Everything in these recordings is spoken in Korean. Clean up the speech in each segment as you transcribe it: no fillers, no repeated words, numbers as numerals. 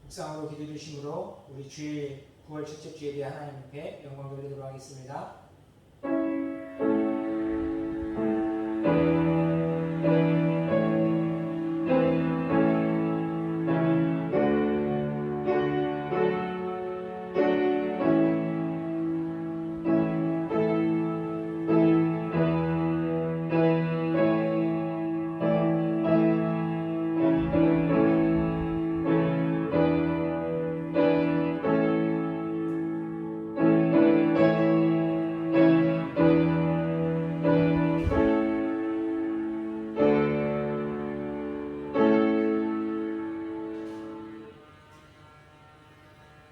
묵상으로 기도 주심으로 우리 주일 9월 첫째 주일에 하나님께 영광 돌리도록 하겠습니다.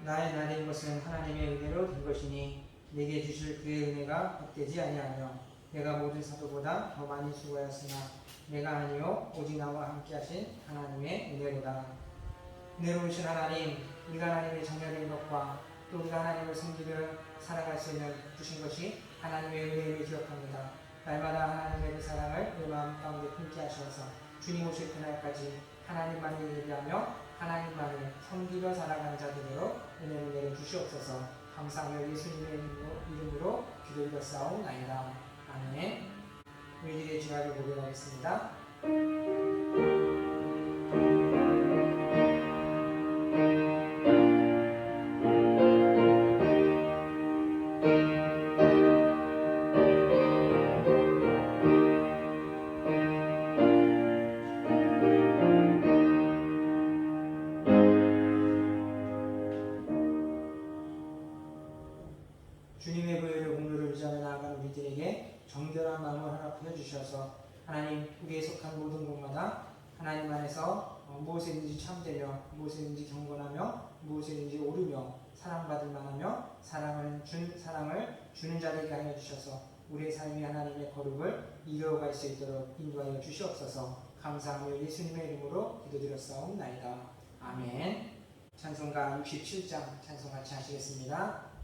나의 날인 것은 하나님의 은혜로 된 것이니 내게 주실 그의 은혜가 헛되지 아니하며 내가 모든 사도보다 더 많이 수고하였으나 내가 아니요 오직 나와 함께 하신 하나님의 은혜로다. 은혜로우신 하나님, 우리가 하나님의 자녀된 것과 또 우리가 하나님을 섬기며 살아갈 수 있는 주신 것이 하나님의 은혜를 기억합니다. 날마다 하나님의 그 사랑을 내 마음 가운데 품게 하셔서 주님 오실 그날까지 하나님만을 예배하며 하나님만을 섬기며 살아가는 자들로 은혜를 내려주시옵소서. 감사하며 예수님의 이름으로 기도드렸사옵나이다. 아멘. 우리들의 주야를 고백하겠습니다. 주님의 보혈의 공로를 의지하며 나아가는 우리들에게 정결한 마음을 허락하여 주셔서 하나님, 우리에 속한 모든 곳마다 하나님 안에서 무엇이든지 참되며 무엇이든지 경건하며 무엇이든지 오르며 사랑받을 만하며 사랑을 주는 자들에게 하여 주셔서 우리의 삶이 하나님의 거룩을 이루어갈 수 있도록 인도하여 주시옵소서. 감사하며 예수님의 이름으로 기도드렸사옵나이다. 아멘. 찬송가 67장 찬송 같이 하시겠습니다.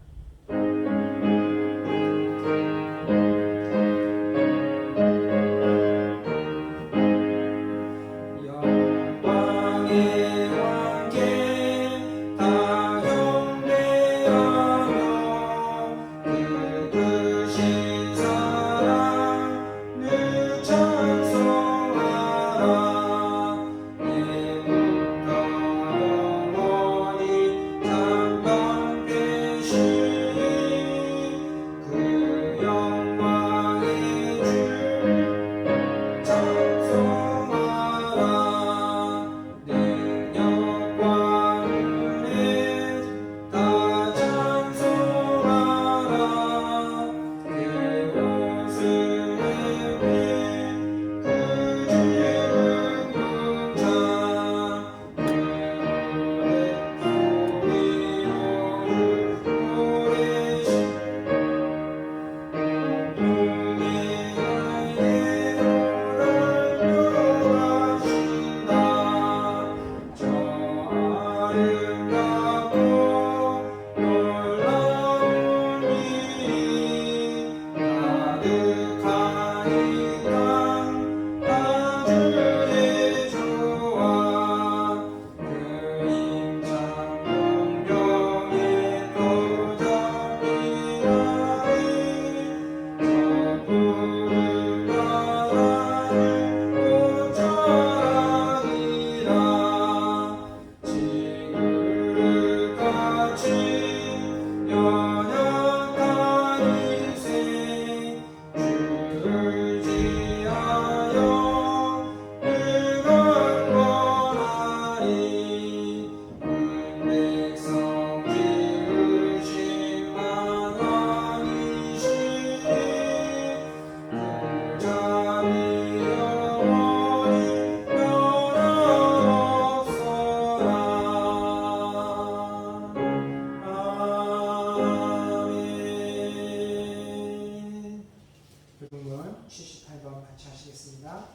부분 78번 같이 하시겠습니다.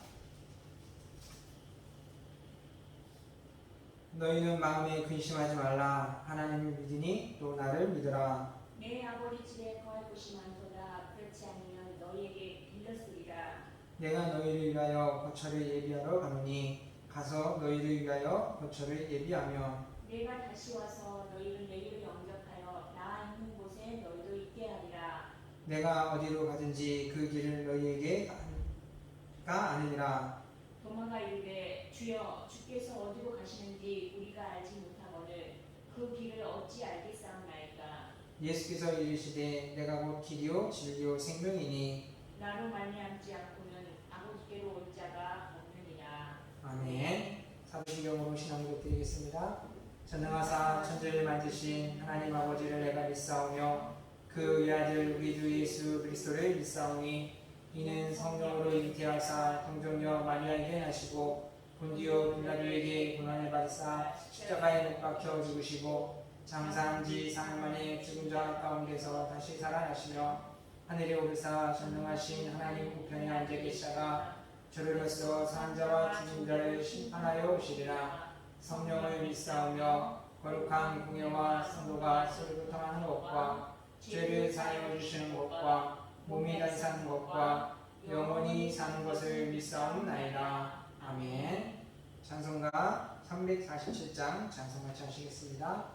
너희는 마음에 근심하지 말라. 하나님을 믿으니 또 나를 믿으라. 내 아버지 집에 거할 곳이 많도다. 그렇지 않으면 너희에게 빌렸으리라. 내가 너희를 위하여 거처를 예비하러 가노니 가서 너희를 위하여 거처를 예비하며 내가 다시 와서 너희를 내게로 영접하여 나 있는 곳에 너희도 있게 하리라. 내가 어디로 가든지 그 길을 너희에게 아느니라. 도마가 이르되 주여 주께서 어디로 가시는지 우리가 알지 못하거늘 그 길을 어찌 알겠사옵나이까. 예수께서 이르시되 내가 곧 길이요 진리요 생명이니 나로 말미암지 않고는 아버지께로 올 자가 없느니라. 아멘. 사도신경으로 신앙 고드리겠습니다. 전능하사 천지를 만드신 하나님 아버지를 내가 믿사오며 그 외아들 우리 주 예수 그리스도를 믿사오니 이는 성령으로 잉태하사 동정녀 마리아에게 나시고 본디오 빌라도에게 고난을 받으사 십자가에 못 박혀 죽으시고 장사한 지 사흘 만에 죽은 자 가운데서 다시 살아나시며 하늘에 오르사 전능하신 하나님 우편에 앉아 계시다가 저리로서 산 자와 죽은 자를 심판하여 오시리라. 성령을 믿사오며 거룩한 공예와 성도가 서로 교통하는 것과 죄를 사하여 주시는 것과 몸이 다시 사는 것과 영원히 사는 것을 믿사옵나이다. 아멘. 찬송가 347장 찬송 같이 하시겠습니다.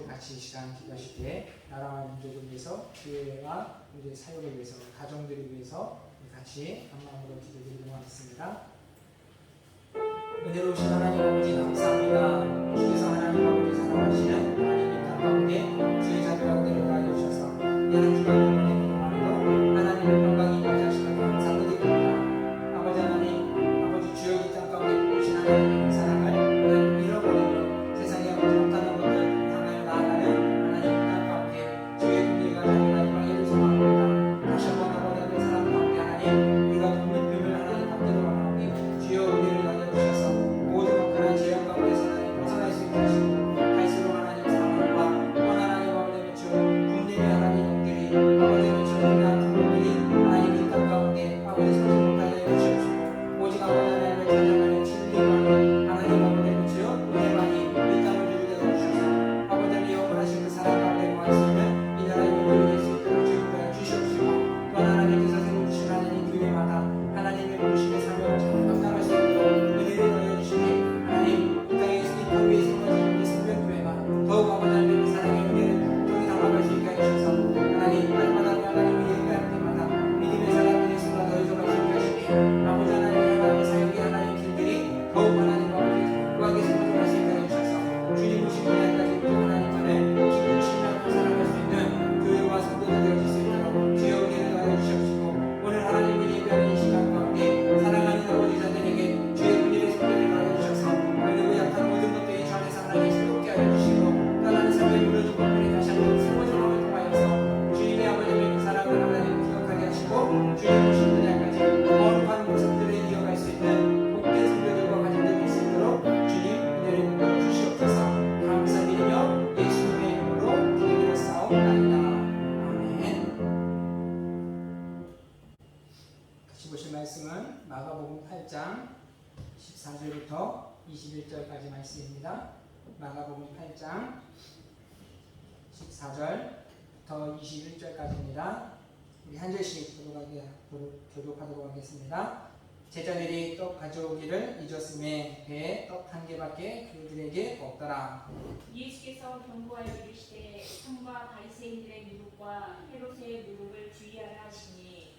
같이 이 시간 기도하실 때 나라와 민족을 위해서 교회와 우리 사역을 위해서 가정들을 위해서 같이 한 마음으로 기도드리도록 하겠습니다. 은혜로우신 하나님 아버지 감사합니다. 주께서 하나님 아버지 사랑하시는 하나님의 땅 가운데 주의 자녀라고 데려다 주셔서 이 한 주간 동안에도 하나님의 평강이 임하시는 감사드립니다. 아버지 하나님 아버지 주여 이 땅 가운데 부으신 하나님의 사랑을 오늘 잃어버리며 세상에 아버지 못하는 것들 향하여 나아가는 하나님 땅 가운데 주의 군대가 자녀가 이방인을 소망합니다. 다시 한번 아버지 하나님의 사랑 가운데 하나님 우리가 돕는 뱀을 하나님 받기를 원하오니 주여 우리를 알려주셔서 모든 악한 죄악 가운데서 하나님 벗어날 수 있게 하시고 갈수록 하나님 사랑과 원 하나님 아버지 주 분명히 하나님 영들이 아버지 8장 14절부터 21절까지 말씀입니다. 마가복음 8장 14절부터 21절까지입니다. 우리 한 절씩 교독하도록 하겠습니다. 제자들이 떡 가져오기를 잊었음에 배에 떡 한 개밖에 그들에게 없더라. 예수께서 경고하여 이르시되 성과 바리새인들의 누룩과 헤롯의 누룩을 주의하라 하시니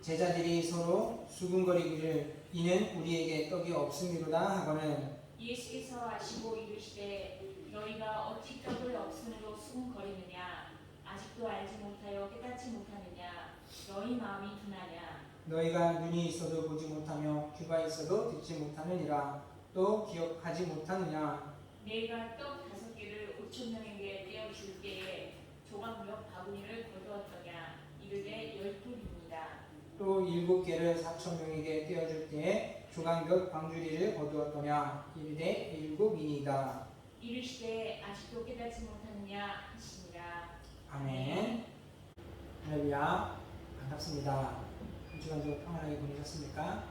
제자들이 서로 수군거리기를 이는 우리에게 떡이 없음이로다 하거늘 예수께서 아시고 이르시되 너희가 어찌 떡을 없음으로 수군거리느냐 아직도 알지 못하여 깨닫지 못하느냐 너희 마음이 둔하냐 너희가 눈이 있어도 보지 못하며 귀가 있어도 듣지 못하느니라 또 기억하지 못하느냐 내가 떡 5개를 5,000명에게 떼어줄 때에 조각 몇 바구니를 거두었더냐 이르되 12입니다. 또 7개를 4,000명에게 떼어줄 때에 조각 몇 광주리를 거두었더냐 이르되 7이니이다. 이르시되 아직도 깨닫지 못하느냐 하시니라. 아멘. 할렐루야. 반갑습니다. 한 주간도 평안하게 보내셨습니까?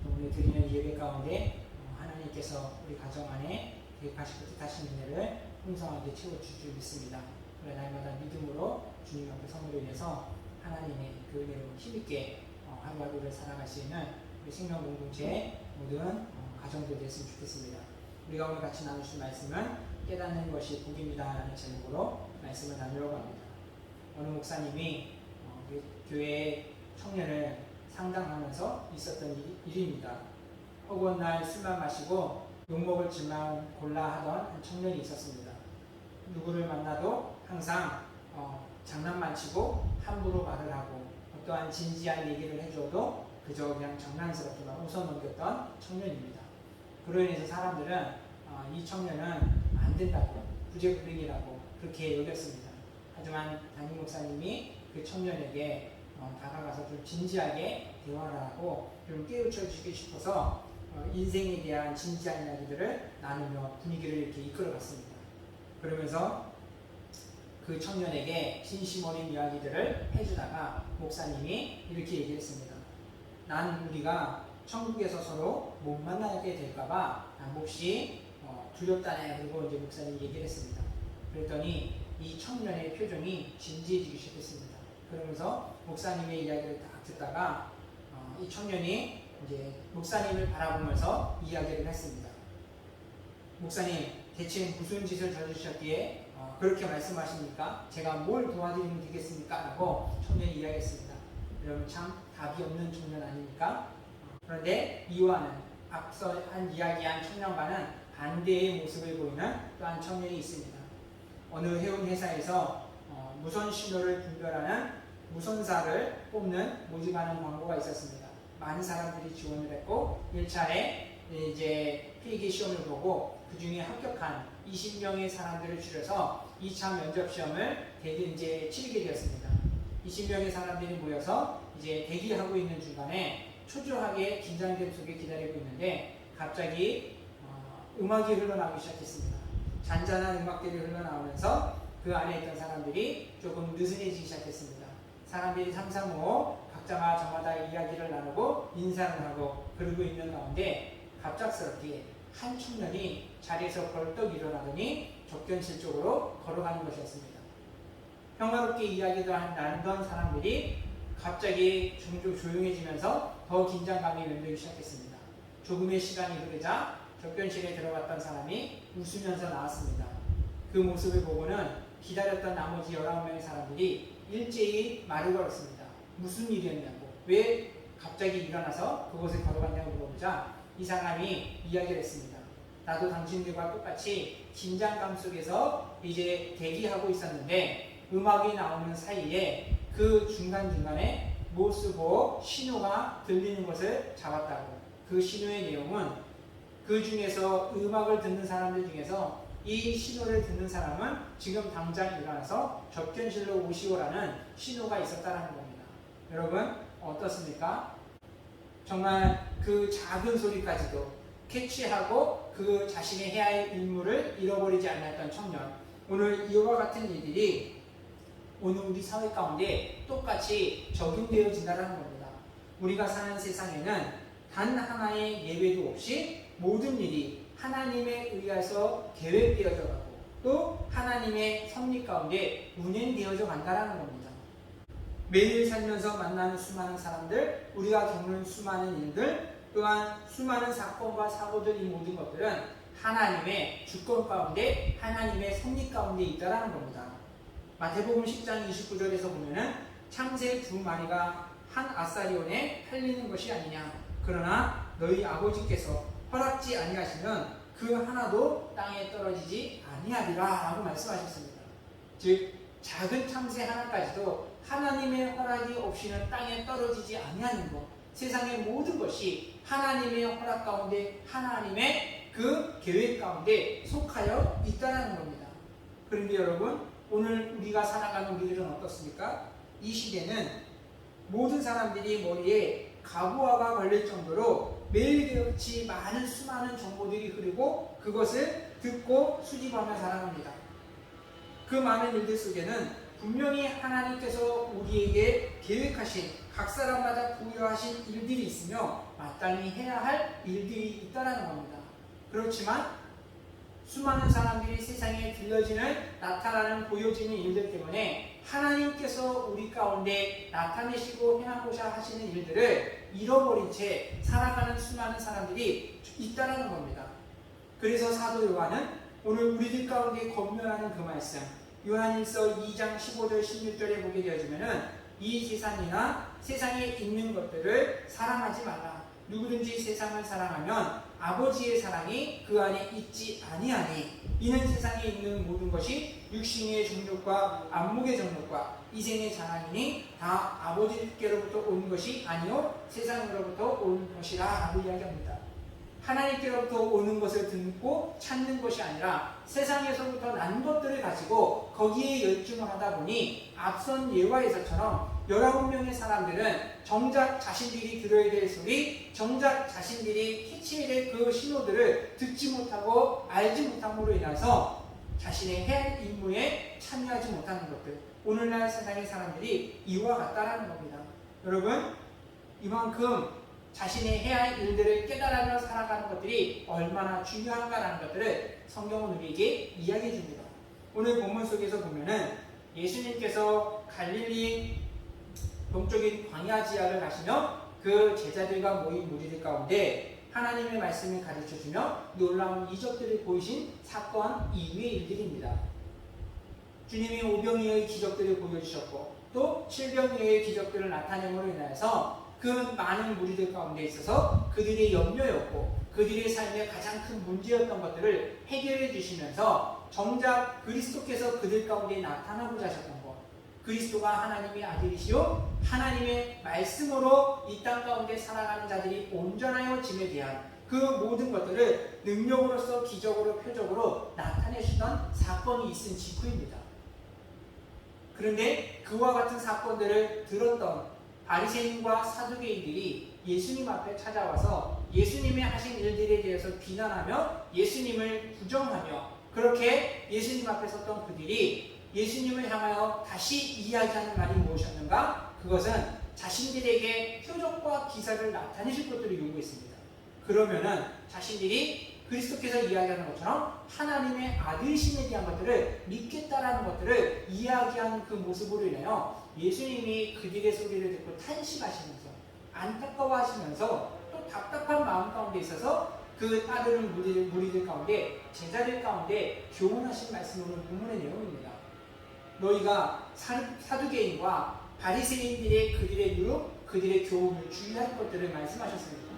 오늘 드리는 예배 가운데 하나님께서 우리 가정 안에 계획하시고 뜻하신 은혜를 풍성하게 채워주실 줄 믿습니다. 우리 날마다 믿음으로 주님 앞에 서므로 인해서 하나님의 그 은혜로 힘있게 하루하루를 살아갈 수 있는 우리 생명 공동체 모든 가정들 됐으면 좋겠습니다. 우리가 오늘 같이 나누실 말씀은 깨닫는 것이 복입니다 라는 제목으로 말씀을 나누려고 합니다. 어느 목사님이 교회 청년을 상담하면서 있었던 일입니다. 허구한 날 술만 마시고 욕먹을 줄만 골라 하던 한 청년이 있었습니다. 누구를 만나도 항상 장난만 치고 함부로 말을 하고 어떠한 진지한 얘기를 해줘도 그저 그냥 장난스럽게만 웃어 넘겼던 청년입니다. 그로 인해서 사람들은 이 청년은 안 된다고 부재불능이라고 그렇게 여겼습니다. 하지만 담임 목사님이 그 청년에게 다가가서 좀 진지하게 대화를 하고 좀 깨우쳐 주고 싶어서 인생에 대한 진지한 이야기들을 나누며 분위기를 이렇게 이끌어갔습니다. 그러면서 그 청년에게 진심 어린 이야기들을 해주다가 목사님이 이렇게 얘기했습니다. 난 우리가 천국에서 서로 못 만나게 될까봐 몹시 두렵다네. 그리고 이제 목사님이 얘기를 했습니다. 그랬더니 이 청년의 표정이 진지해지기 시작했습니다. 그러면서 목사님의 이야기를 딱 듣다가 이 청년이 이제 목사님을 바라보면서 이야기를 했습니다. 목사님, 대체 무슨 짓을 저지르셨기에 그렇게 말씀하십니까? 제가 뭘 도와드리면 되겠습니까? 라고 청년이 이야기했습니다. 여러분 참 답이 없는 청년 아닙니까? 그런데 이와는 앞서 이야기한 청년과는 반대의 모습을 보이는 또한 청년이 있습니다. 어느 해운 회사에서 무선 신호를 분별하는 무선사를 뽑는 모집하는 광고가 있었습니다. 많은 사람들이 지원을 했고 1차에 이제 필기 시험을 보고 그 중에 합격한 20명의 사람들을 줄여서 2차 면접 시험을 이제 치르게 되었습니다. 20명의 사람들이 모여서 이제 대기하고 있는 중간에 초조하게 긴장됨 속에 기다리고 있는데 갑자기 음악이 흘러나오기 시작했습니다. 잔잔한 음악들이 흘러나오면서 그 안에 있던 사람들이 조금 느슨해지기 시작했습니다. 사람들이 삼삼오오 각자가 저마다 이야기를 나누고 인사를 하고 그러고 있는 가운데 갑작스럽게 한 청년이 자리에서 벌떡 일어나더니 접견실 쪽으로 걸어가는 것이었습니다. 평화롭게 이야기를 나누던 사람들이 갑자기 점점 조용해지면서 더 긴장감이 맴돌기 시작했습니다. 조금의 시간이 흐르자 접견실에 들어갔던 사람이 웃으면서 나왔습니다. 그 모습을 보고는 기다렸던 나머지 19명의 사람들이 일제히 말을 걸었습니다. 무슨 일이었냐고, 왜 갑자기 일어나서 그곳에 걸어갔냐고 물어보자 이 사람이 이야기를 했습니다. 나도 당신들과 똑같이 긴장감 속에서 이제 대기하고 있었는데 음악이 나오는 사이에 그 중간중간에 모습고 신호가 들리는 것을 잡았다고. 그 신호의 내용은 그 중에서 음악을 듣는 사람들 중에서 이 신호를 듣는 사람은 지금 당장 일어나서 접견실로 오시오라는 신호가 있었다는 겁니다. 여러분 어떻습니까? 정말 그 작은 소리까지도 캐치하고 그 자신의 해야 할 임무를 잃어버리지 않았던 청년. 오늘 이와 같은 일들이 오늘 우리 사회 가운데 똑같이 적용되어진다는 겁니다. 우리가 사는 세상에는 단 하나의 예외도 없이 모든 일이 하나님에 의해서 계획되어져 가고 또 하나님의 섭리 가운데 운행되어져 간다는 겁니다. 매일 살면서 만나는 수많은 사람들, 우리가 겪는 수많은 일들, 또한 수많은 사건과 사고들, 이 모든 것들은 하나님의 주권 가운데, 하나님의 섭리 가운데 있다는 겁니다. 마태복음 10장 29절에서 보면은 참새 두 마리가 한 아사리온에 팔리는 것이 아니냐. 그러나 너희 아버지께서 허락지 아니하시면 그 하나도 땅에 떨어지지 아니하리라 라고 말씀하셨습니다. 즉 작은 참새 하나까지도 하나님의 허락이 없이는 땅에 떨어지지 아니하는 것, 세상의 모든 것이 하나님의 허락 가운데 하나님의 그 계획 가운데 속하여 있다는 겁니다. 그런데 여러분, 오늘 우리가 살아가는 우리들은 어떻습니까? 이 시대는 모든 사람들이 머리에 가부화가 걸릴 정도로 매일같이 많은 수많은 정보들이 흐르고 그것을 듣고 수집하며 살아갑니다. 그 많은 일들 속에는 분명히 하나님께서 우리에게 계획하신 각 사람마다 부여하신 일들이 있으며 마땅히 해야 할 일들이 있다는 겁니다. 그렇지만 수많은 사람들이 세상에 들려지는, 나타나는, 보여지는 일들 때문에 하나님께서 우리 가운데 나타내시고 행하고자 하시는 일들을 잃어버린 채 살아가는 수많은 사람들이 있다는 겁니다. 그래서 사도 요한은 오늘 우리들 가운데 권면하는 그 말씀, 요한일서 2장 15절 16절에 보게 되어지면은 이 세상이나 세상에 있는 것들을 사랑하지 말라. 누구든지 세상을 사랑하면 아버지의 사랑이 그 안에 있지 아니하니 이는 세상에 있는 모든 것이 육신의 정욕과 안목의 정욕과 이생의 자랑이니 다 아버지께로부터 온 것이 아니요 세상으로부터 온 것이라 라고 이야기합니다. 하나님께로부터 오는 것을 듣고 찾는 것이 아니라 세상에서부터 난 것들을 가지고 거기에 열중을 하다 보니 앞선 예화에서처럼 19명의 사람들은 정작 자신들이 들어야 될 소리, 정작 자신들이 캐치해야 될 그 신호들을 듣지 못하고 알지 못함으로 인해서 자신의 해야 할 임무에 참여하지 못하는 것들, 오늘날 세상의 사람들이 이와 같다라는 겁니다. 여러분, 이만큼 자신의 해야 할 일들을 깨달으며 살아가는 것들이 얼마나 중요한가라는 것들을 성경은 우리에게 이야기해 줍니다. 오늘 본문 속에서 보면은 예수님께서 갈릴리 동쪽인 광야 지역을 가시며 그 제자들과 모인 무리들 가운데 하나님의 말씀을 가르쳐주며 놀라운 이적들을 보이신 사건 이후의 일들입니다. 주님이 오병이어의 기적들을 보여주셨고 또 칠병이어의 기적들을 나타냄으로 인하여서 그 많은 무리들 가운데 있어서 그들의 염려였고 그들의 삶의 가장 큰 문제였던 것들을 해결해 주시면서 정작 그리스도께서 그들 가운데 나타나고자 하셨던 것, 그리스도가 하나님의 아들이시오 하나님의 말씀으로 이 땅 가운데 살아가는 자들이 온전하여짐에 대한 그 모든 것들을 능력으로서 기적으로 표적으로 나타내시던 사건이 있은 직후입니다. 그런데 그와 같은 사건들을 들었던 바리새인과 사두개인들이 예수님 앞에 찾아와서 예수님의 하신 일들에 대해서 비난하며 예수님을 부정하며 그렇게 예수님 앞에 섰던 그들이 예수님을 향하여 다시 이야기하는 말이 무엇이었는가? 그것은 자신들에게 표적과 기사를 나타내실 것들을 요구했습니다. 그러면은 자신들이 그리스도께서 이야기하는 것처럼 하나님의 아들심에 대한 것들을 믿겠다라는 것들을 이야기하는 그 모습으로 인하여 예수님이 그들의 소리를 듣고 탄식하시면서 안타까워하시면서 또 답답한 마음 가운데 있어서 그 따르는 무리들 가운데 제자들 가운데 교훈하신 말씀으로 본문의 내용입니다. 너희가 사두개인과 바리새인들의 그들의 유혹, 그들의 교훈을 주의할 것들을 말씀하셨습니다.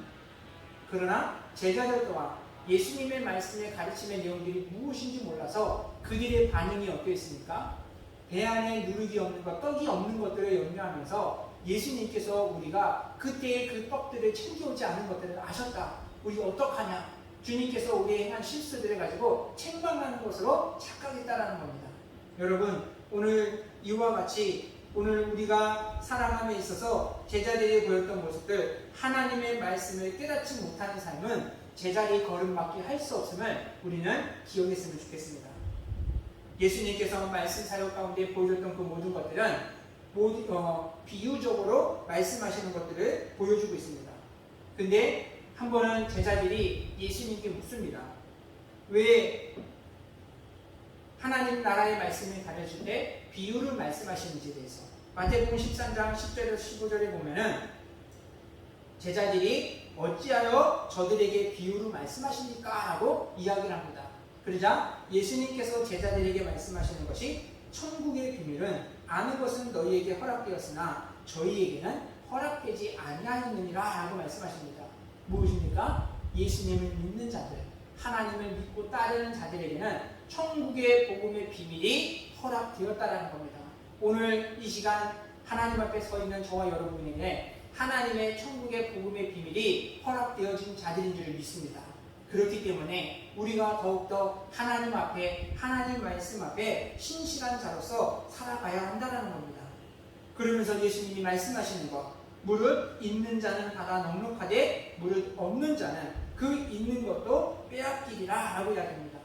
그러나 제자들 또한 예수님의 말씀의 가르침의 내용들이 무엇인지 몰라서 그들의 반응이 어떠했습니까? 배 안에 누룩이 없는 것, 떡이 없는 것들을 염려하면서 예수님께서 우리가 그때의 그 떡들을 챙겨오지 않은 것들을 아셨다. 우리 어떡하냐? 주님께서 우리의 행한 실수들을 가지고 책망하는 것으로 착각했다라는 겁니다. 여러분, 오늘 이와 같이 오늘 우리가 살아감에 있어서 제자들이 보였던 모습들, 하나님의 말씀을 깨닫지 못하는 삶은 제자리 걸음밖에 할 수 없음을 우리는 기억했으면 좋겠습니다. 예수님께서 말씀 사역 가운데 보여줬던 그 모든 것들은 비유적으로 말씀하시는 것들을 보여주고 있습니다. 근데 한 번은 제자들이 예수님께 묻습니다. 왜 하나님 나라의 말씀을 가르칠 때 비유를 말씀하시는지에 대해서. 마태복음 13장 10절에서 15절에 보면은 제자들이 어찌하여 저들에게 비유를 말씀하십니까? 라고 이야기를 합니다. 그러자 예수님께서 제자들에게 말씀하시는 것이 천국의 비밀은 아는 것은 너희에게 허락되었으나 저희에게는 허락되지 아니하였느니라 라고 말씀하십니다. 무엇입니까? 예수님을 믿는 자들, 하나님을 믿고 따르는 자들에게는 천국의 복음의 비밀이 허락되었다라는 겁니다. 오늘 이 시간 하나님 앞에 서 있는 저와 여러분에게 하나님의 천국의 복음의 비밀이 허락되어진 자들인 줄 믿습니다. 그렇기 때문에 우리가 더욱더 하나님 앞에, 하나님 말씀 앞에 신실한 자로서 살아가야 한다는 겁니다. 그러면서 예수님이 말씀하시는 것, 무릇 있는 자는 받아 넉넉하되 무릇 없는 자는 그 있는 것도 빼앗기리라 라고 이야기합니다.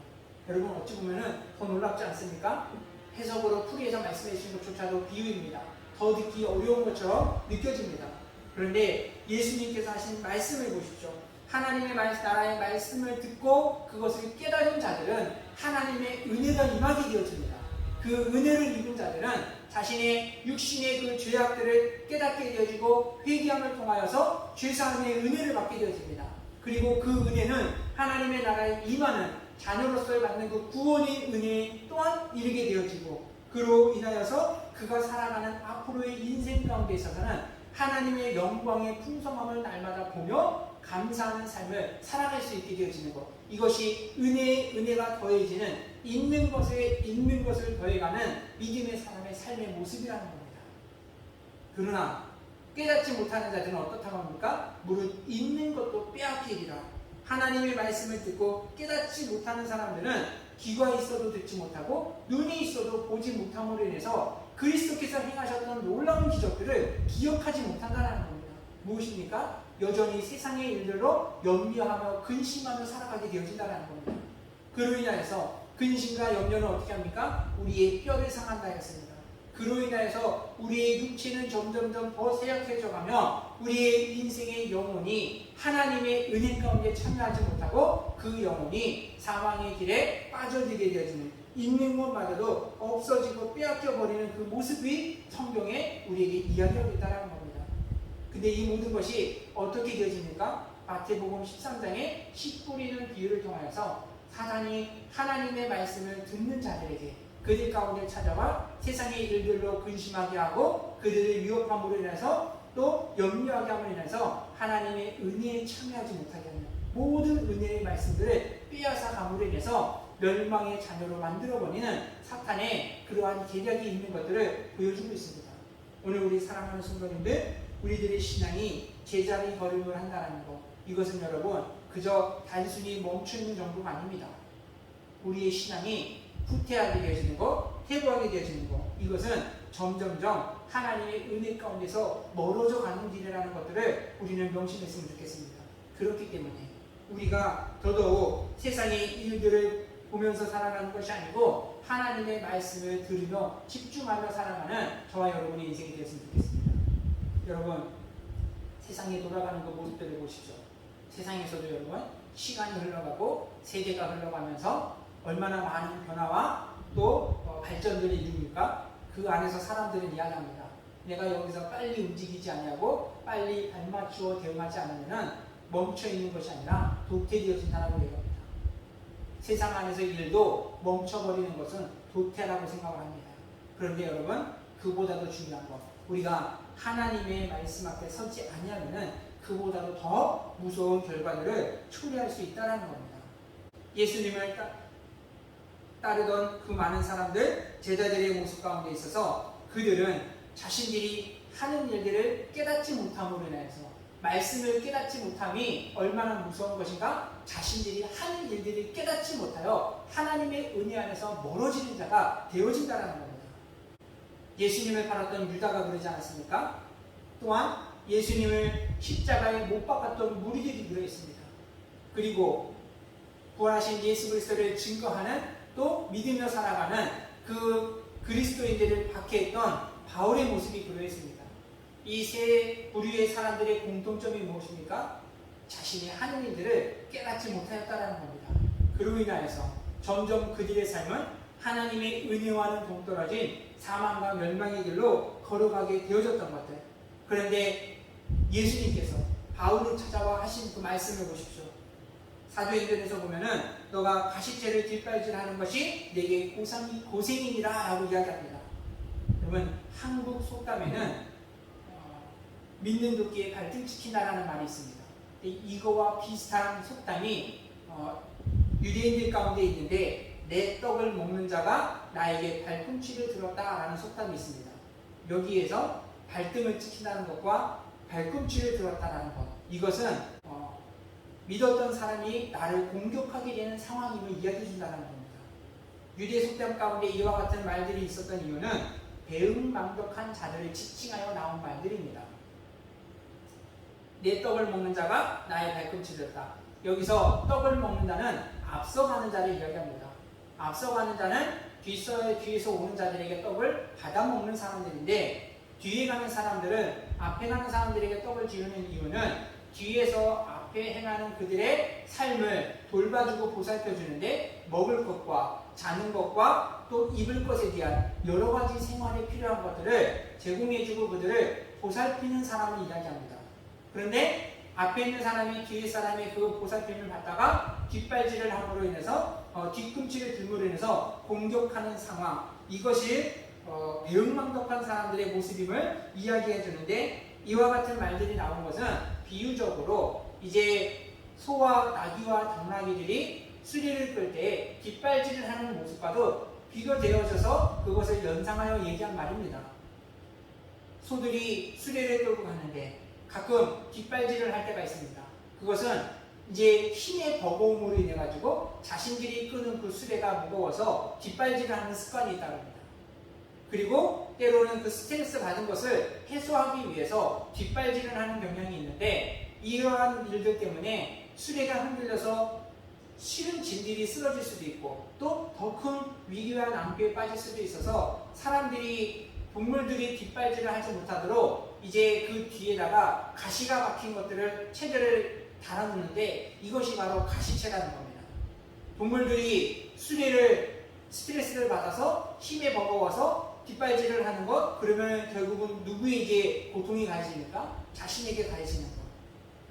여러분 어찌 보면 더 놀랍지 않습니까? 해석으로 풀이해서 말씀해 주신 것조차도 비유입니다. 더 듣기 어려운 것처럼 느껴집니다. 그런데 예수님께서 하신 말씀을 보십시오. 하나님의 나라의 말씀을 듣고 그것을 깨달은 자들은 하나님의 은혜가 임하게 되어집니다. 그 은혜를 입은 자들은 자신의 육신의 그 죄악들을 깨닫게 되어지고 회개함을 통하여서 죄사함의 은혜를 받게 되어집니다. 그리고 그 은혜는 하나님의 나라에 임하는 자녀로서 받는 그 구원의 은혜 또한 이르게 되어지고, 그로 인하여서 그가 살아가는 앞으로의 인생 가운데 있어서는 하나님의 영광의 풍성함을 날마다 보며 감사하는 삶을 살아갈 수 있게 되어지는 것, 이것이 은혜가 더해지는 있는 것을 더해가는 믿음의 사람의 삶의 모습이라는 겁니다. 그러나 깨닫지 못하는 자들은 어떻다고 합니까? 무릇 있는 것도 빼앗기리라. 하나님의 말씀을 듣고 깨닫지 못하는 사람들은 귀가 있어도 듣지 못하고 눈이 있어도 보지 못함으로 인해서 그리스도께서 행하셨던 놀라운 기적들을 기억하지 못한다는 겁니다. 무엇입니까? 여전히 세상의 일들로 염려하며 근심하며 살아가게 되어진다는 겁니다. 그로 인하여서 근심과 염려는 어떻게 합니까? 우리의 뼈를 상한다 했습니다. 그로 인하여서 우리의 육체는 점점점 더 쇠약해져가며 우리의 인생의 영혼이 하나님의 은혜 가운데 참여하지 못하고 그 영혼이 사망의 길에 빠져들게 되어지는, 있는 것마저도 없어지고 빼앗겨버리는 그 모습이 성경에 우리에게 이야기하고 있다는 겁니다. 근데 이 모든 것이 어떻게 되어집니까? 마태복음 13장의 씨 뿌리는 비유를 통하여서 사단이 하나님의 말씀을 듣는 자들에게 그들 가운데 찾아와 세상의 일들로 근심하게 하고 그들을 위협함으로 인해서 또 염려하게 함으로 인해서 하나님의 은혜에 참여하지 못하게 하는 모든 은혜의 말씀들을 빼앗아 감으로 인해서 멸망의 자녀로 만들어버리는 사탄의 그러한 계략이 있는 것들을 보여주고 있습니다. 오늘 우리 사랑하는 성도님들, 우리들의 신앙이 제자리 걸음을 한다는 것, 이것은 여러분 그저 단순히 멈추는 정도가 아닙니다. 우리의 신앙이 후퇴하게 되어지는 것, 퇴보하게 되어지는 것, 이것은 점점점 하나님의 은혜 가운데서 멀어져 가는 길이라는 것들을 우리는 명심했으면 좋겠습니다. 그렇기 때문에 우리가 더더욱 세상의 일들을 보면서 살아가는 것이 아니고 하나님의 말씀을 들으며 집중하며 살아가는 저와 여러분의 인생이 되었으면 좋겠습니다. 여러분, 세상에 돌아가는 그 모습들을 보시죠. 세상에서도 여러분 시간이 흘러가고 세대가 흘러가면서 얼마나 많은 변화와 또 발전들을 이룹니까? 그 안에서 사람들은 이야기합니다. 내가 여기서 빨리 움직이지 않냐고 빨리 발맞추어 대응하지 않으면 멈춰있는 것이 아니라 도태되어진 사람을 얘기합니다. 세상 안에서 일도 멈춰버리는 것은 도태라고 생각을 합니다. 그런데 여러분, 그보다도 중요한 것, 우리가 하나님의 말씀 앞에 서지 아니하면 그보다도 더 무서운 결과들을 초래할 수 있다는 겁니다. 예수님을 따르던 그 많은 사람들, 제자들의 모습 가운데 있어서 그들은 자신들이 하는 일들을 깨닫지 못함으로 인해서, 말씀을 깨닫지 못함이 얼마나 무서운 것인가? 자신들이 하는 일들을 깨닫지 못하여 하나님의 은혜 안에서 멀어지는 자가 되어진다는 겁니다. 예수님을 팔았던 유다가 그러지 않았습니까? 또한 예수님을 십자가에 못 박았던 무리들이 들어있습니다. 그리고 부활하신 예수 그리스도를 증거하는 또 믿으며 살아가는 그 그리스도인들을 박해했던 바울의 모습이 그러했습니다. 이 세 부류의 사람들의 공통점이 무엇입니까? 자신의 하는 일들을 깨닫지 못하였다는 겁니다. 그로 인하여서 점점 그들의 삶은 하나님의 은혜와는 동떨어진 사망과 멸망의 길로 걸어가게 되어졌던 것들. 그런데 예수님께서 바울을 찾아와 하신 그 말씀을 보십시오. 사도행전에서 보면은 너가 가시채를 뒷발질하는 것이 내게 고생이니라 라고 이야기합니다. 여러분, 한국 속담에는 믿는 도끼에 발등시킨다라는 말이 있습니다. 이거와 비슷한 속담이 유대인들 가운데 있는데 내 떡을 먹는 자가 나에게 발꿈치를 들었다라는 속담이 있습니다. 여기에서 발등을 찍힌다는 것과 발꿈치를 들었다라는 것, 이것은 믿었던 사람이 나를 공격하게 되는 상황임을 이야기해 준다는 겁니다. 유대 속담 가운데 이와 같은 말들이 있었던 이유는 배은망덕한 자들을 지칭하여 나온 말들입니다. 내 떡을 먹는 자가 나의 발꿈치를 들었다. 여기서 떡을 먹는다는 앞서가는 자를 이야기합니다. 앞서가는 자는 뒤에서 오는 자들에게 떡을 받아먹는 사람들인데, 뒤에 가는 사람들은 앞에 가는 사람들에게 떡을 지우는 이유는 뒤에서 앞에 행하는 그들의 삶을 돌봐주고 보살펴주는데 먹을 것과 자는 것과 또 입을 것에 대한 여러 가지 생활에 필요한 것들을 제공해주고 그들을 보살피는 사람을 이야기합니다. 그런데 앞에 있는 사람이 뒤에 사람의 그 보살핌을 받다가 뒷발질을 함으로 인해서 뒤꿈치를 들므로 인해서 공격하는 상황, 이것이 배은망덕한 사람들의 모습임을 이야기해 주는데, 이와 같은 말들이 나온 것은 비유적으로 이제 소와 나귀와 당나귀들이 수레를 끌 때 뒷발질을 하는 모습과도 비교되어져서 그것을 연상하여 얘기한 말입니다. 소들이 수레를 끌고 가는데 가끔 뒷발질을 할 때가 있습니다. 그것은 이제 힘의 버거움으로 인해 가지고 자신들이 끄는 그 수레가 무거워서 뒷발질을 하는 습관이 있다고 합니다. 그리고 때로는 그 스트레스 받은 것을 해소하기 위해서 뒷발질을 하는 경향이 있는데, 이러한 일들 때문에 수레가 흔들려서 실은 짐들이 쓰러질 수도 있고 또 더 큰 위기와 낭비에 빠질 수도 있어서 사람들이, 동물들이 뒷발질을 하지 못하도록 이제 그 뒤에다가 가시가 박힌 것들을, 채들을 달아놓는데 이것이 바로 가시채라는 겁니다. 동물들이 수레를 스트레스를 받아서 힘에 버거워서 뒷발질을 하는 것, 그러면 결국은 누구에게 고통이 가해집니까? 자신에게 가해지는 것.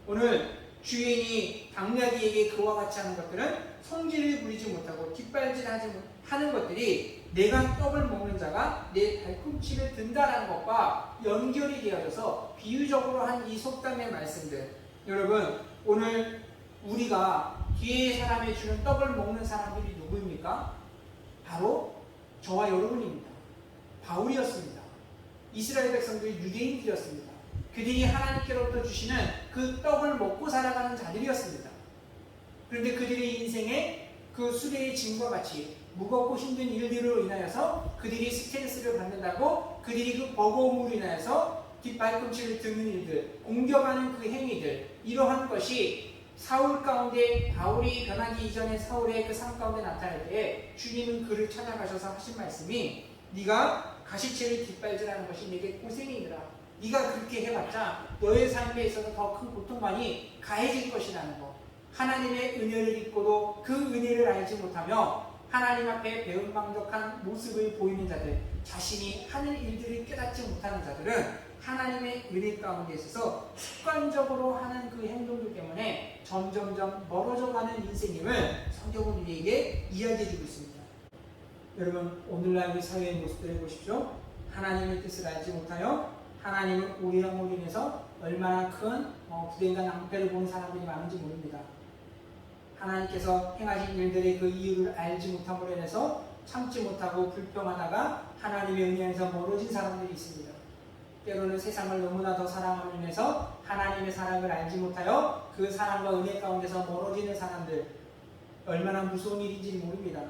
오늘 주인이 당나귀에게 그와 같이 하는 것들은 성질을 부리지 못하고 뒷발질하지 하는 것들이 내가 떡을 먹는 자가 내 발꿈치를 든다라는 것과 연결이 되어져서 비유적으로 한 이 속담의 말씀들, 여러분, 오늘 우리가 뒤에 사람이 주는 떡을 먹는 사람들이 누구입니까? 바로 저와 여러분입니다. 바울이었습니다. 이스라엘 백성들이 유대인들이었습니다. 그들이 하나님께로부터 주시는 그 떡을 먹고 살아가는 자들이었습니다. 그런데 그들의 인생에 그 수레의 짐과 같이 무겁고 힘든 일들로 인하여서 그들이 스트레스를 받는다고, 그들이 그 버거움으로 인하여서 뒷발꿈치를 드는 일들, 공격하는 그 행위들, 이러한 것이 사울 가운데, 바울이 변하기 이전에 사울의 그 삶 가운데 나타날 때 주님은 그를 찾아가셔서 하신 말씀이, 네가 가시채를 뒷발질하는 것이 내게 고생이니라. 네가 그렇게 해봤자 너의 삶에 있어서 더 큰 고통만이 가해질 것이라는 것. 하나님의 은혜를 입고도 그 은혜를 알지 못하며 하나님 앞에 배은망덕한 모습을 보이는 자들, 자신이 하는 일들을 깨닫지 못하는 자들은 하나님의 은혜 가운데 있어서 습관적으로 하는 그 행동들 때문에 점점점 멀어져가는 인생임을 성경은 우리에게 이야기해주고 있습니다. 여러분, 오늘날 우리 사회의 모습들을 보십시오. 하나님의 뜻을 알지 못하여 하나님을 오해함으로 인해서 얼마나 큰 불행과 낭패를 본 사람들이 많은지 모릅니다. 하나님께서 행하신 일들의 그 이유를 알지 못함으로 인해서 참지 못하고 불평하다가 하나님의 은혜에서 멀어진 사람들이 있습니다. 때로는 세상을 너무나 더 사랑함으로 인해서 하나님의 사랑을 알지 못하여 그 사랑과 은혜 가운데서 멀어지는 사람들, 얼마나 무서운 일인지 모릅니다.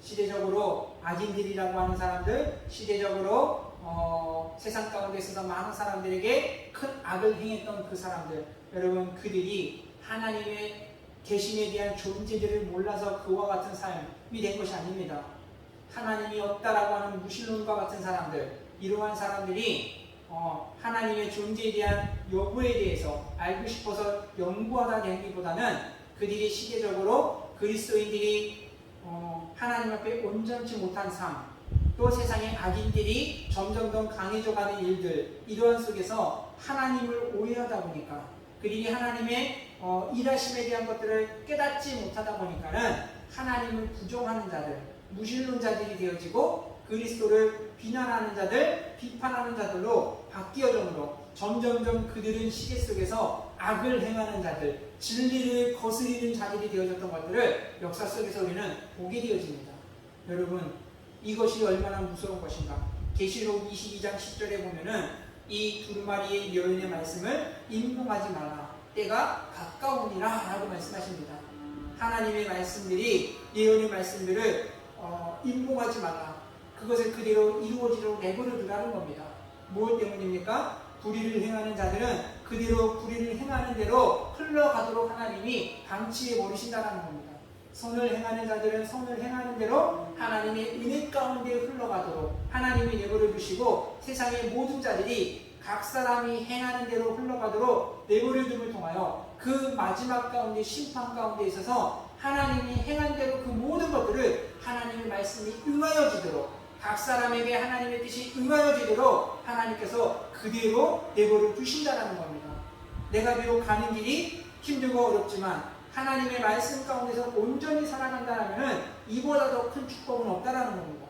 시대적으로 악인들이라고 하는 사람들, 시대적으로 세상 가운데 있어서 많은 사람들에게 큰 악을 행했던 그 사람들, 여러분, 그들이 하나님의 계심에 대한 존재들을 몰라서 그와 같은 삶이 된 것이 아닙니다. 하나님이 없다라고 하는 무신론과 같은 사람들, 이러한 사람들이 하나님의 존재에 대한 여부에 대해서 알고 싶어서 연구하다 되기보다는 그들이 시대적으로 그리스도인들이 하나님 앞에 온전치 못한 삶, 또 세상의 악인들이 점점 더 강해져가는 일들, 이러한 속에서 하나님을 오해하다 보니까 그들이 하나님의 일하심에 대한 것들을 깨닫지 못하다 보니까는 하나님을 부정하는 자들, 무신론자들이 되어지고 그리스도를 비난하는 자들, 비판하는 자들로 바뀌어짐으로 점점점 그들은 시대 속에서 악을 행하는 자들, 진리를 거스리는 자들이 되어졌던 것들을 역사 속에서 우리는 보게 되어집니다. 여러분, 이것이 얼마나 무서운 것인가. 계시록 22장 10절에 보면은 이 두루마리의 여인의 말씀을 임봉하지 마라, 때가 가까우니라 라고 말씀하십니다. 하나님의 말씀들이, 예언의 말씀들을 임봉하지 말라, 그것을 그대로 이루어지도록 내버려 두라는 겁니다. 무엇 때문입니까? 불의를 행하는 자들은 그대로 불의를 행하는 대로 흘러가도록 하나님이 방치해 버리신다는 겁니다. 선을 행하는 자들은 선을 행하는 대로 하나님의 은혜 가운데 흘러가도록 하나님이 내버려 두시고, 세상의 모든 자들이 각 사람이 행하는 대로 흘러가도록 내버려 둠을 통하여 그 마지막 가운데, 심판 가운데 있어서 하나님이 행한 대로 그 모든 것들을 하나님의 말씀이 응하여지도록, 각 사람에게 하나님의 뜻이 응하여지도록 하나님께서 그대로 내버려 두신다는 겁니다. 내가 비록 가는 길이 힘들고 어렵지만 하나님의 말씀 가운데서 온전히 살아간다면 이보다 더 큰 축복은 없다라는 겁니다.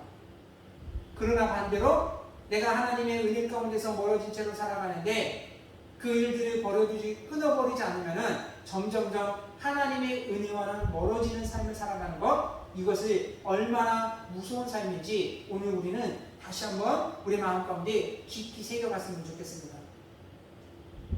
그러나 반대로 내가 하나님의 은혜 가운데서 멀어진 채로 살아가는데 그 일들을 끊어버리지 않으면 점점점 하나님의 은혜와는 멀어지는 삶을 살아가는 것, 이것을 얼마나 무서운 삶인지 오늘 우리는 다시 한번 우리 마음 가운데 깊이 새겨봤으면 좋겠습니다.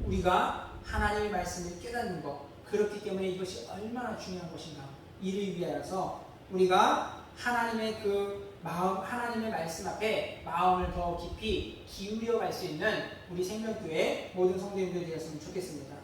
우리가 하나님의 말씀을 깨닫는 것, 그렇기 때문에 이것이 얼마나 중요한 것인가, 이를 위하여서 우리가 하나님의 그 마음, 하나님의 말씀 앞에 마음을 더 깊이 기울여 갈 수 있는 우리 생명교회 모든 성도님들이 되었으면 좋겠습니다.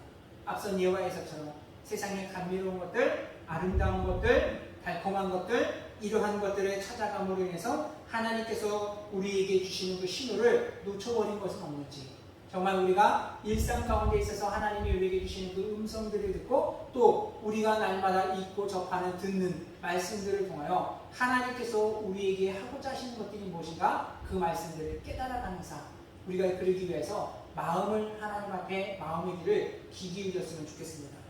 앞선 예화에서처럼 세상의 감미로운 것들, 아름다운 것들, 달콤한 것들, 이러한 것들을 찾아감으로 인해서 하나님께서 우리에게 주시는 그 신호를 놓쳐버린 것은 없는지, 정말 우리가 일상 가운데 있어서 하나님이 우리에게 주시는 그 음성들을 듣고 또 우리가 날마다 읽고 접하는 듣는 말씀들을 통하여 하나님께서 우리에게 하고자 하시는 것들이 무엇인가, 그 말씀들을 깨달아가는 삶, 우리가 그러기 위해서 마음을 하나님 앞에 마음의 귀를 귀 기울였으면 좋겠습니다.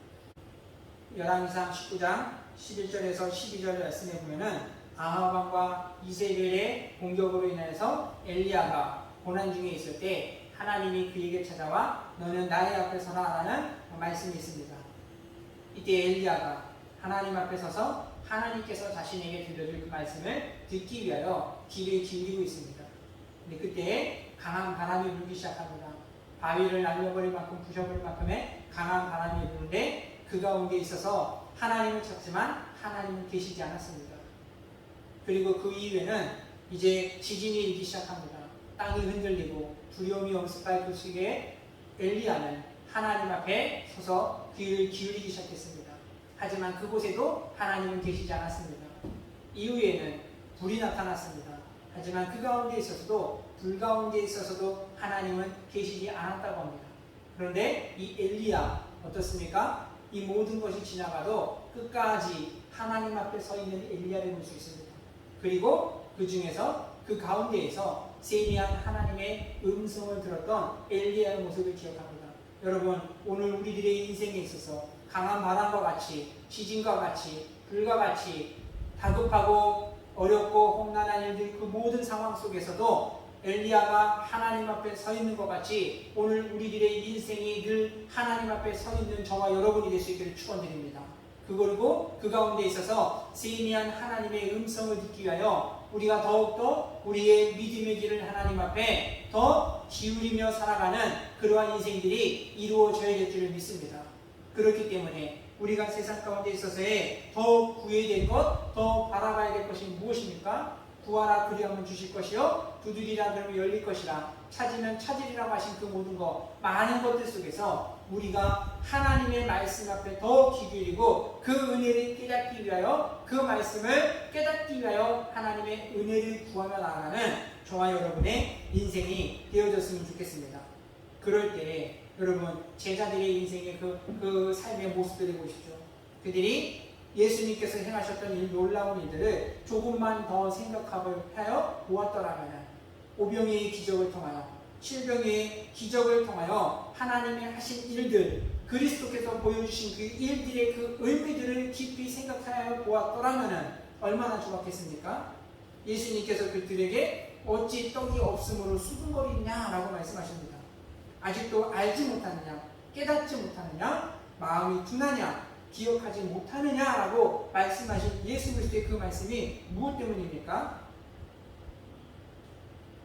열왕기상 19장 11절에서 12절 말씀에 보면은 아하방과 이세벨의 공격으로 인해서 엘리야가 고난 중에 있을 때 하나님이 그에게 찾아와 너는 나의 앞에 서라 라는 말씀이 있습니다. 이때 엘리야가 하나님 앞에 서서 하나님께서 자신에게 들려줄 그 말씀을 듣기 위하여 귀를 기울이고 있습니다. 근데 그때 강한 바람이 불기 시작합니다. 바위를 날려버릴 만큼, 부셔버릴 만큼의 강한 바람이 부는데 그 가운데 있어서 하나님을 찾지만 하나님은 계시지 않았습니다. 그리고 그 이후에는 이제 지진이 일기 시작합니다. 땅이 흔들리고 두려움이 엄습할 그 시기에 엘리야는 하나님 앞에 서서 귀를 기울이기 시작했습니다. 하지만 그곳에도 하나님은 계시지 않았습니다. 이후에는 불이 나타났습니다. 하지만 그 가운데 있어서도, 불 가운데 있어서도 하나님은 계시지 않았다고 합니다. 그런데 이 엘리야 어떻습니까? 이 모든 것이 지나가도 끝까지 하나님 앞에 서 있는 엘리야를 볼 수 있습니다. 그리고 그 중에서 그 가운데에서 세미한 하나님의 음성을 들었던 엘리야의 모습을 기억합니다. 여러분, 오늘 우리들의 인생에 있어서 강한 바람과 같이, 지진과 같이, 불과 같이 다급하고 어렵고 험난한 일들, 그 모든 상황 속에서도 엘리야가 하나님 앞에 서 있는 것 같이 오늘 우리들의 인생이 늘 하나님 앞에 서 있는 저와 여러분이 될 수 있기를 축원드립니다. 그리고 그 가운데 있어서 세미한 하나님의 음성을 듣기 위하여 우리가 더욱더 우리의 믿음의 길을 하나님 앞에 더 기울이며 살아가는 그러한 인생들이 이루어져야 될 줄을 믿습니다. 그렇기 때문에 우리가 세상 가운데 있어서의 더 구해야 될 것, 더 바라봐야 될 것이 무엇입니까? 구하라 그리하면 주실 것이요 두드리라 그러면 열릴 것이라 찾으면 찾으리라고 하신 그 모든 것, 많은 것들 속에서 우리가 하나님의 말씀 앞에 더 귀 기울이고 그 은혜를 깨닫기 위하여 그 말씀을 깨닫기 위하여 하나님의 은혜를 구하며 나아가는 저와 여러분의 인생이 되어졌으면 좋겠습니다. 그럴 때 여러분 제자들의 인생의 그 삶의 모습들을 보십시오. 그들이 예수님께서 행하셨던 이 놀라운 일들을 조금만 더 생각하여 보았더라면 오병이의 기적을 통하여 칠병이의 기적을 통하여 하나님의 하신 일들 그리스도께서 보여주신 그 일들의 그 의미들을 깊이 생각하여 보았더라면 얼마나 좋았겠습니까? 예수님께서 그들에게 어찌 떡이 없으므로 수군거리느냐라고 말씀하십니다. 아직도 알지 못하느냐 깨닫지 못하느냐 마음이 둔하냐 기억하지 못하느냐라고 말씀하신 예수 그리스도의 그 말씀이 무엇 때문입니까?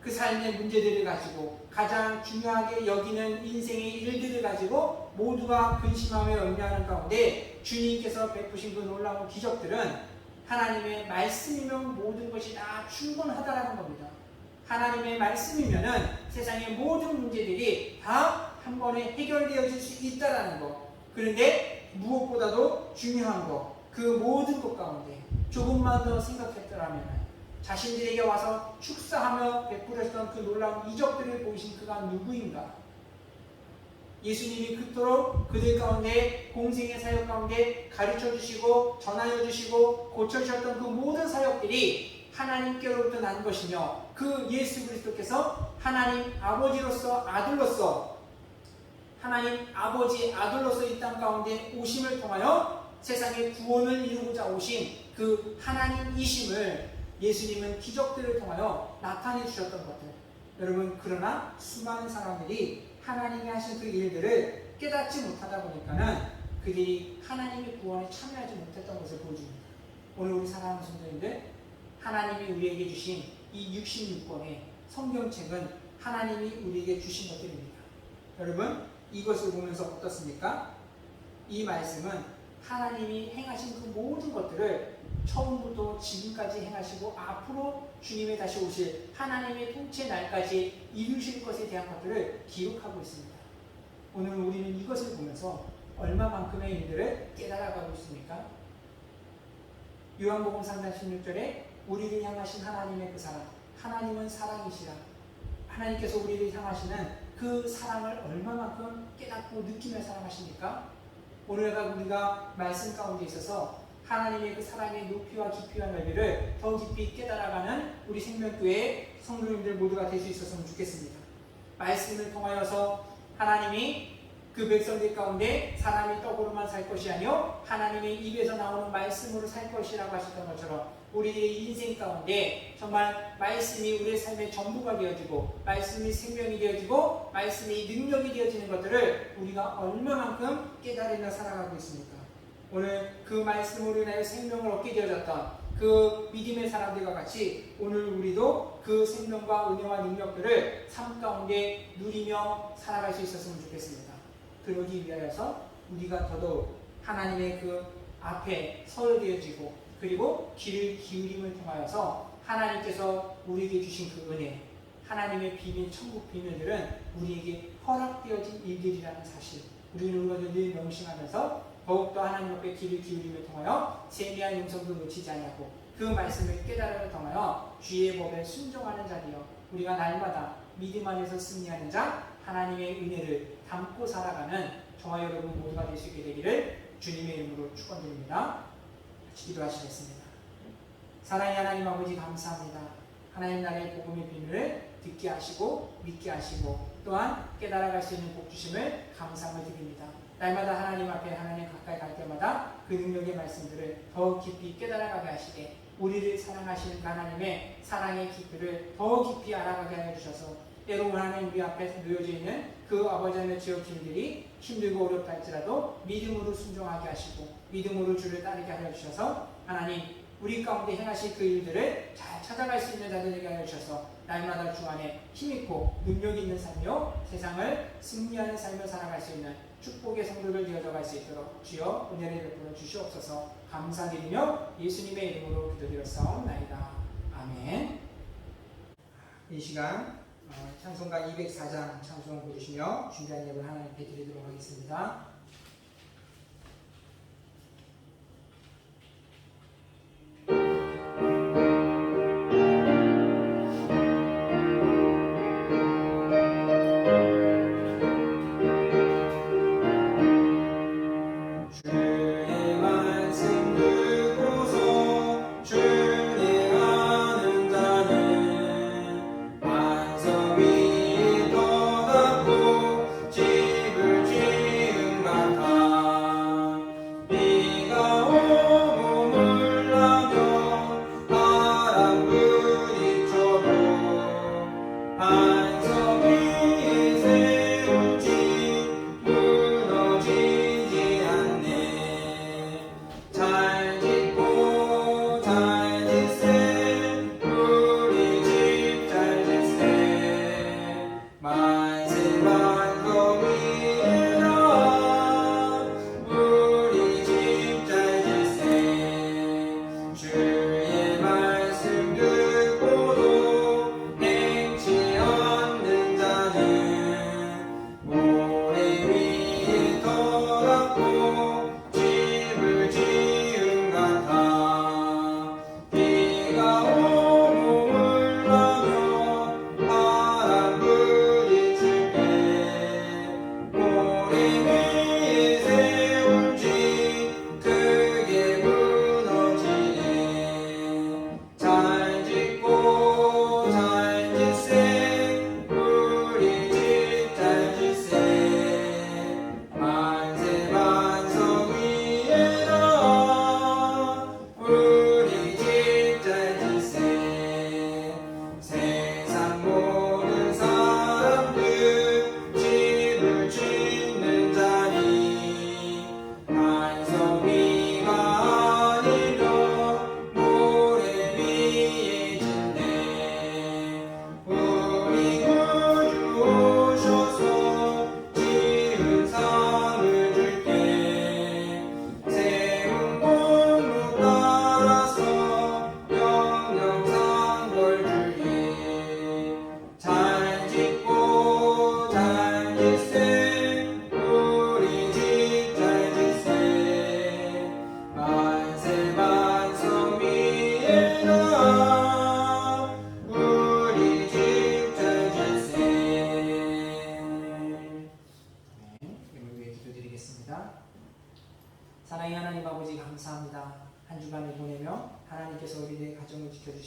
그 삶의 문제들을 가지고 가장 중요하게 여기는 인생의 일들을 가지고 모두가 근심하며 염려하는 가운데 주님께서 베푸신 그 놀라운 기적들은 하나님의 말씀이면 모든 것이 다 충분하다라는 겁니다. 하나님의 말씀이면은 세상의 모든 문제들이 다 한 번에 해결되어질 수 있다라는 것. 그런데 무엇보다도 중요한 것, 그 모든 것 가운데 조금만 더 생각했더라면 자신들에게 와서 축사하며 베풀었던 그 놀라운 이적들을 보이신 그가 누구인가? 예수님이 그토록 그들 가운데 공생의 사역 가운데 가르쳐 주시고 전하여 주시고 고쳐주셨던 그 모든 사역들이 하나님께로부터 난 것이며 그 예수 그리스도께서 하나님 아버지로서 아들로서 하나님 아버지 아들로서 이 땅 가운데 오심을 통하여 세상의 구원을 이루고자 오신 그 하나님이심을 예수님은 기적들을 통하여 나타내 주셨던 것들. 여러분 그러나 수많은 사람들이 하나님이 하신 그 일들을 깨닫지 못하다 보니까는 그들이 하나님의 구원에 참여하지 못했던 것을 보여줍니다. 오늘 우리 사랑하는 성도님들 하나님이 우리에게 주신 이 66권의 성경책은 하나님이 우리에게 주신 것들입니다. 여러분 이것을 보면서 어떻습니까? 이 말씀은 하나님이 행하신 그 모든 것들을 처음부터 지금까지 행하시고 앞으로 주님의 다시 오실 하나님의 통치 날까지 이루실 것에 대한 것들을 기록하고 있습니다. 오늘 우리는 이것을 보면서 얼마만큼의 일들을 깨달아가고 있습니까? 요한복음 3장 16절에 우리를 향하신 하나님의 그 사랑, 하나님은 사랑이시라. 하나님께서 우리를 향하시는 그 사랑을 얼마만큼 깨닫고 느끼며 사랑하십니까? 오늘 우리가 말씀 가운데 있어서 하나님의 그 사랑의 높이와 깊이와 넓이를 더 깊이 깨달아가는 우리 생명교회 성도님들 모두가 될 수 있었으면 좋겠습니다. 말씀을 통하여서 하나님이 그 백성들 가운데 사람이 떡으로만 살 것이 아니요 하나님의 입에서 나오는 말씀으로 살 것이라고 하셨던 것처럼 우리의 인생 가운데 정말 말씀이 우리의 삶의 전부가 되어지고 말씀이 생명이 되어지고 말씀이 능력이 되어지는 것들을 우리가 얼마만큼 깨달으며 살아가고 있습니까? 오늘 그 말씀으로 인하여 생명을 얻게 되어졌던 그 믿음의 사람들과 같이 오늘 우리도 그 생명과 은혜와 능력들을 삶 가운데 누리며 살아갈 수 있었으면 좋겠습니다. 그러기 위하여서 우리가 더더욱 하나님의 그 앞에 서야 되어지고 그리고 귀를 기울임을 통하여서 하나님께서 우리에게 주신 그 은혜 하나님의 비밀, 천국 비밀들은 우리에게 허락되어진 일들이라는 사실 우리는 우리가 늘 명심하면서 더욱더 하나님 앞에 귀를 기울임을 통하여 세미한 음성도 놓치지 않냐고 그 말씀을 깨달음을 통하여 주의 법에 순종하는 자리여 우리가 날마다 믿음 안에서 승리하는 자 하나님의 은혜를 담고 살아가는 저와 여러분 모두가 될 수 있게 되기를 주님의 이름으로 축원드립니다. 같이 기도하시겠습니다. 사랑의 하나님 아버지 감사합니다. 하나님 나라의 복음의 비밀을 듣게 하시고 믿게 하시고 또한 깨달아갈 수 있는 복 주심을 감사함을 드립니다. 날마다 하나님 앞에 하나님 가까이 갈 때마다 그 능력의 말씀들을 더 깊이 깨달아가게 하시되 우리를 사랑하시는 그 하나님의 사랑의 깊이를 더 깊이 알아가게 하여 주셔서 때로는 하나님 우리 앞에 놓여져 있는 그 아버지 하나님의 지역길들이 힘들고 어렵다 할지라도 믿음으로 순종하게 하시고 믿음으로 주를 따르게 하여 주셔서 하나님 우리 가운데 행하실 그 일들을 잘 찾아갈 수 있는 자들에게 하여 주셔서 날마다 주 안에 힘있고 능력 있는 삶이요 세상을 승리하는 삶을 살아갈 수 있는 축복의 성도를 되어져갈 수 있도록 주여 은혜를 베풀어 주시옵소서. 감사드리며 예수님의 이름으로 기도드렸사옵나이다. 아멘. 이 시간 찬송가 204장 찬송 부르시며 준비한 예물 하나님께 드리도록 하겠습니다.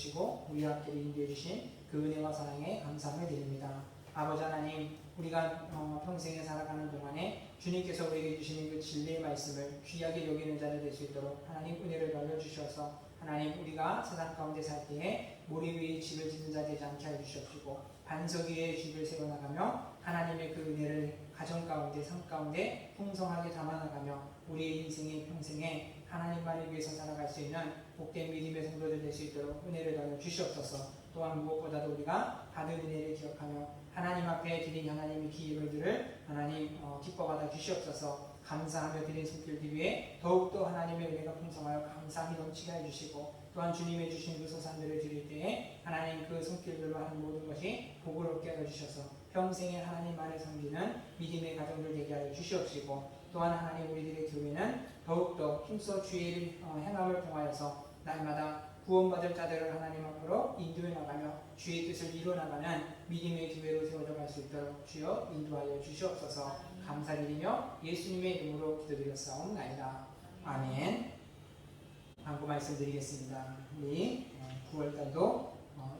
주시고 우리 학교를 인도해 주신 그 은혜와 사랑에 감사함을 드립니다. 아버지 하나님, 우리가 평생에 살아가는 동안에 주님께서 우리에게 주시는 그 진리의 말씀을 귀하게 여기는 자를 될 수 있도록 하나님 은혜를 날려주셔서 하나님, 우리가 세상 가운데 살 때에 모래 위에 집을 짓는 자 되지 않게 하여 주시옵시고 반석 위에 집을 세워나가며 하나님의 그 은혜를 가정 가운데 삶 가운데 풍성하게 담아나가며 우리의 인생의 평생에 하나님만을 위해서 살아갈 수 있는 복된 믿음의 성도들 될 수 있도록 은혜를 나눠 주시옵소서. 또한 무엇보다도 우리가 받은 은혜를 기억하며 하나님 앞에 드린 하나님의 기회들을 하나님 기뻐받아 주시옵소서. 감사하며 드린 손길들 위해 더욱더 하나님의 은혜가 풍성하여 감사함이 넘치게 해주시고 또한 주님의 주신 그 소산들을 드릴 때에 하나님 그 손길들로 하는 모든 것이 복을 얻게 하여 주셔서 평생에 하나님만을 섬기는 믿음의 가정들 되게 하여 주시옵시고 또한 하나님 우리들의 교회는 더욱더 힘써 주의 행함을 통하여서 날마다 구원받을 자들을 하나님 앞으로 인도해 나가며 주의 뜻을 이루어 나가는 믿음의 교회로 세워져 갈 수 있도록 주여 인도하여 주시옵소서. 감사드리며 예수님의 이름으로 기도드렸사옵나이다. 아멘. 광고 말씀드리겠습니다. 우리 9월달도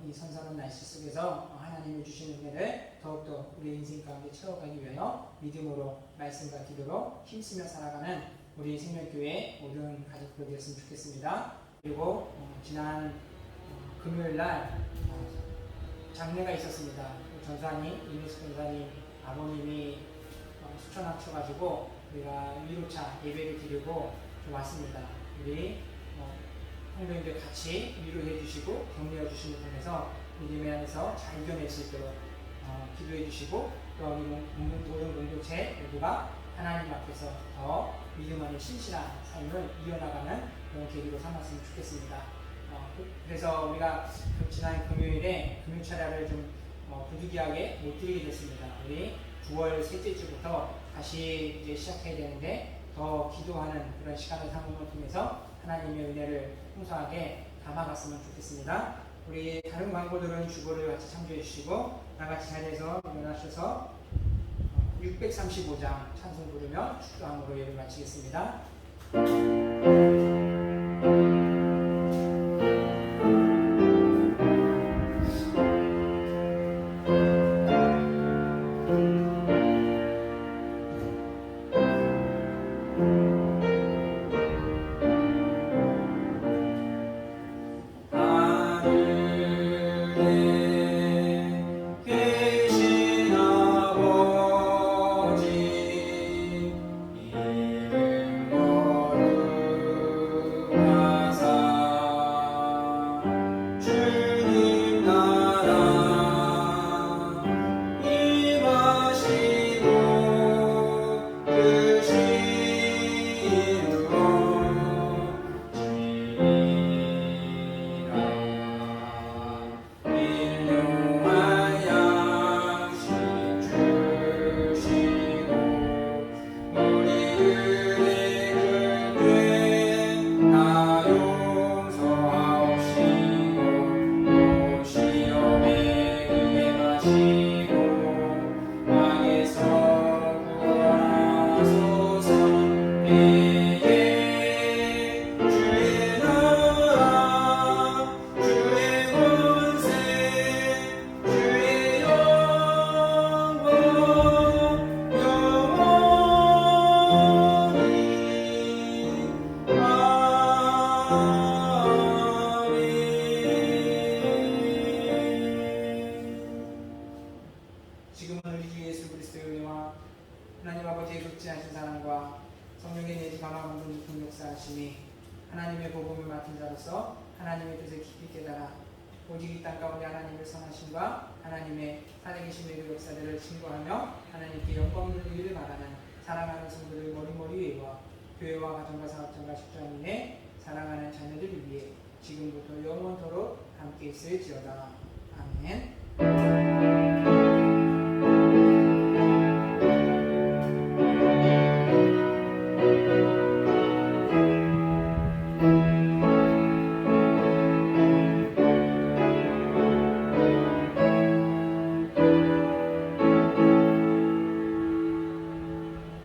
이 선선한 날씨 속에서 하나님이 주신 은혜를 더욱더 우리 인생 가운데 채워가기 위하여 믿음으로 말씀과 기도로 힘쓰며 살아가는 우리 생명교회 모든 가족들 되었으면 좋겠습니다. 그리고 지난 금요일날 장례가 있었습니다. 전사님, 이민수 전사님 아버님이 수천 합쳐가지고 우리가 위로차 예배를 드리고 좀 왔습니다. 우리 성도님들 같이 위로해 주시고 격려해 주시는 통해서 믿음의 안에서 잘 이겨낼 수 있도록 기도해 주시고 또 우리 모든 공동체 모두가 하나님 앞에서 더 믿음 안에 신실한 삶을 이어나가는 그런 계기로 삼았으면 좋겠습니다. 그래서 우리가 지난 금요일에 금요차례를 좀 부득이하게 못 드리게 됐습니다. 우리 9월 셋째 주부터 다시 이제 시작해야 되는데 더 기도하는 그런 시간을 삼는 걸 통해서 하나님의 은혜를 풍성하게 담아갔으면 좋겠습니다. 우리 다른 광고들은 주보를 같이 참조해 주시고 나같이 자리에서 일어나셔서 635장 찬송 부르며 축도함으로 예를 마치겠습니다. 하나님의 복음을 맡은 자로서 하나님의 뜻을 깊이 깨달아 오직 이 땅 가운데 하나님의 선하심과 하나님의 살아계심의 역사들을 증거하며 하나님께 영광 돌리기를 바라는 사랑하는 성도들 머리머리 위에와 교회와 가정과 사업장과 직장인의 사랑하는 자녀들을 위해 지금부터 영원토록 함께 있을지어다. 아멘.